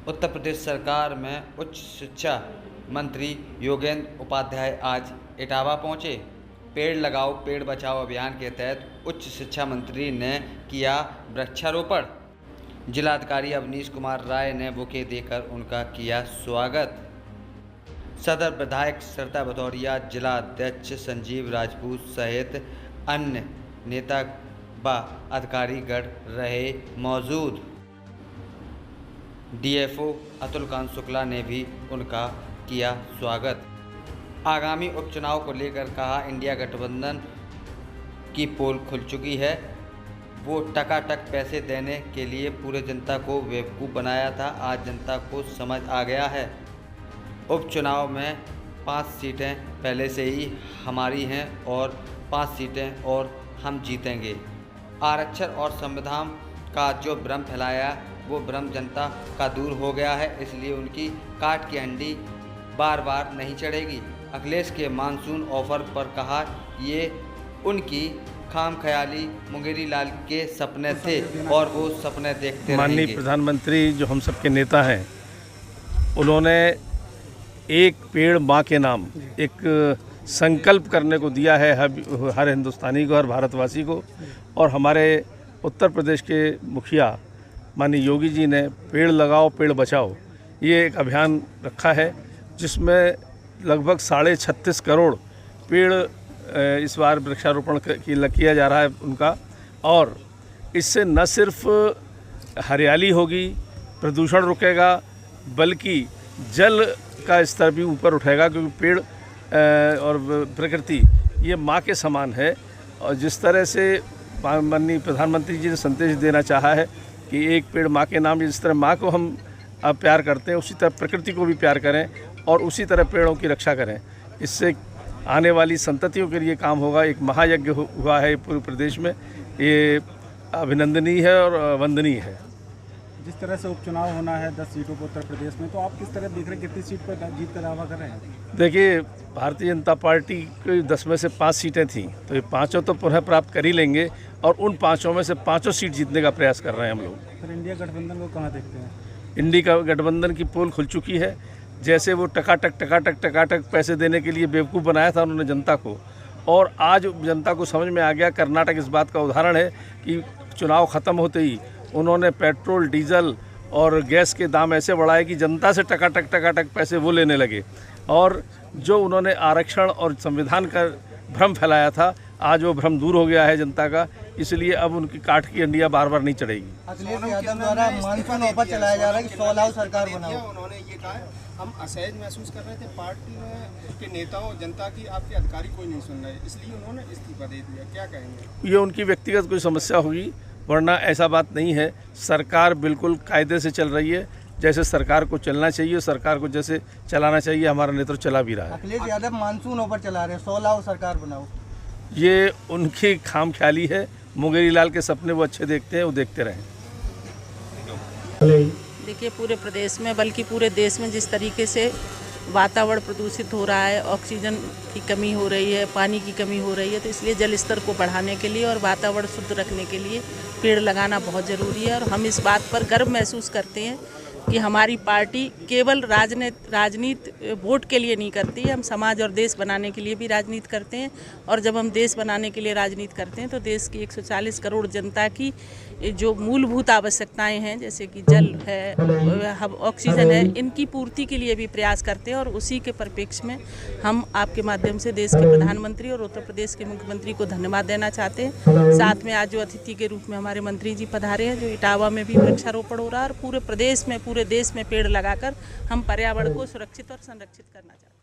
उत्तर प्रदेश सरकार में उच्च शिक्षा मंत्री योगेंद्र उपाध्याय आज इटावा पहुंचे। पेड़ लगाओ पेड़ बचाओ अभियान के तहत उच्च शिक्षा मंत्री ने किया वृक्षारोपण। जिलाधिकारी अवनीश कुमार राय ने बुके देकर उनका किया स्वागत। सदर विधायक श्रद्धा भदौरिया, जिला अध्यक्ष संजीव राजपूत सहित अन्य नेता व अधिकारीगण रहे मौजूद। डीएफओ अतुल कांत शुक्ला ने भी उनका किया स्वागत। आगामी उपचुनाव को लेकर कहा, इंडिया गठबंधन की पोल खुल चुकी है। वो टकाटक पैसे देने के लिए पूरे जनता को बेवकूफ़ बनाया था। आज जनता को समझ आ गया है। उपचुनाव में 5 सीटें पहले से ही हमारी हैं और 5 सीटें और हम जीतेंगे। आरक्षण और संविधान का जो भ्रम फैलाया वो भ्रम जनता का दूर हो गया है, इसलिए उनकी काट की हंडी बार बार नहीं चढ़ेगी। अखिलेश के मानसून ऑफर पर कहा, ये उनकी खामख्याली मुंगेरी लाल के सपने थे और वो सपने देखते रहेंगे। माननीय प्रधानमंत्री जो हम सबके नेता हैं, उन्होंने एक पेड़ माँ के नाम एक संकल्प करने को दिया है हर हिंदुस्तानी को, हर भारतवासी को। और हमारे उत्तर प्रदेश के मुखिया माननीय योगी जी ने पेड़ लगाओ पेड़ बचाओ ये एक अभियान रखा है, जिसमें लगभग 36.5 करोड़ पेड़ इस बार वृक्षारोपण किया जा रहा है उनका। और इससे न सिर्फ हरियाली होगी, प्रदूषण रुकेगा, बल्कि जल का स्तर भी ऊपर उठेगा, क्योंकि पेड़ और प्रकृति ये माँ के समान है। और जिस तरह से माननीय प्रधानमंत्री जी ने संदेश देना चाहा है कि एक पेड़ माँ के नाम, जिस तरह माँ को हम अब प्यार करते हैं उसी तरह प्रकृति को भी प्यार करें और उसी तरह पेड़ों की रक्षा करें। इससे आने वाली संततियों के लिए काम होगा। एक महायज्ञ हुआ है पूरे प्रदेश में, ये अभिनंदनीय है और वंदनीय है। जिस तरह से उपचुनाव होना है 10 सीटों पर उत्तर प्रदेश में, तो आप किस तरह देख रहे हैं, कितनी सीट पर जीत का दावा कर रहे हैं? देखिए, भारतीय जनता पार्टी की 10 में से 5 सीटें थीं, तो ये 5 तो पुनः प्राप्त कर ही लेंगे और उन 5 में से 5 सीट जीतने का प्रयास कर रहे हैं हम लोग। फिर इंडिया गठबंधन को कहाँ देखते हैं? इंडिया गठबंधन की पोल खुल चुकी है। जैसे वो टकाटक पैसे देने के लिए बेवकूफ़ बनाया था उन्होंने जनता को, और आज जनता को समझ में आ गया। कर्नाटक इस बात का उदाहरण है कि चुनाव ख़त्म होते ही उन्होंने पेट्रोल, डीजल और गैस के दाम ऐसे बढ़ाए कि जनता से टकाटक पैसे वो लेने लगे। और जो उन्होंने आरक्षण और संविधान का भ्रम फैलाया था, आज वो भ्रम दूर हो गया है जनता का। इसलिए अब उनकी काठ की अंडियाँ बार बार नहीं चढ़ेगी। अखिलेश यादव द्वारा मानसून ऑफर चलाया जा रहा है कि 100 लाख सरकार बनाओ। उन्होंने ये कहा, हम असहज महसूस कर रहे थे, पार्टी में के नेताओं, जनता की, आपके अधिकारी कोई नहीं सुन रहे, इसलिए उन्होंने इस्तीफा दे दिया। क्या कहेंगे? ये उनकी व्यक्तिगत कोई समस्या होगी, वरना ऐसा बात नहीं है। सरकार बिल्कुल कायदे से चल रही है, जैसे सरकार को चलना चाहिए, सरकार को जैसे चलाना चाहिए हमारा नेतृत्व चला भी रहा है। अखिलेश यादव मानसून ऑफर चला रहे हैं, 100 लाख सरकार बनाओ। ये उनकी खामख्याली है। मुंगेरी लाल के सपने वो अच्छे देखते हैं, वो देखते रहें। देखिए, पूरे प्रदेश में बल्कि पूरे देश में जिस तरीके से वातावरण प्रदूषित हो रहा है, ऑक्सीजन की कमी हो रही है, पानी की कमी हो रही है, तो इसलिए जल स्तर को बढ़ाने के लिए और वातावरण शुद्ध रखने के लिए पेड़ लगाना बहुत ज़रूरी है। और हम इस बात पर गर्व महसूस करते हैं कि हमारी पार्टी केवल राजनीति वोट के लिए नहीं करती है, हम समाज और देश बनाने के लिए भी राजनीति करते हैं। और जब हम देश बनाने के लिए राजनीति करते हैं तो देश की 140 करोड़ जनता की जो मूलभूत आवश्यकताएं हैं, जैसे कि जल है, ऑक्सीजन है, इनकी पूर्ति के लिए भी प्रयास करते हैं। और उसी के परिप्रेक्ष्य में हम आपके माध्यम से देश के प्रधानमंत्री और उत्तर प्रदेश के मुख्यमंत्री को धन्यवाद देना चाहते हैं। साथ में आज जो अतिथि के रूप में हमारे मंत्री जी पधारे हैं, जो इटावा में भी वृक्षारोपण हो रहा है, और पूरे प्रदेश में, पूरे देश में पेड़ लगाकर हम पर्यावरण को सुरक्षित और संरक्षित करना चाहते हैं।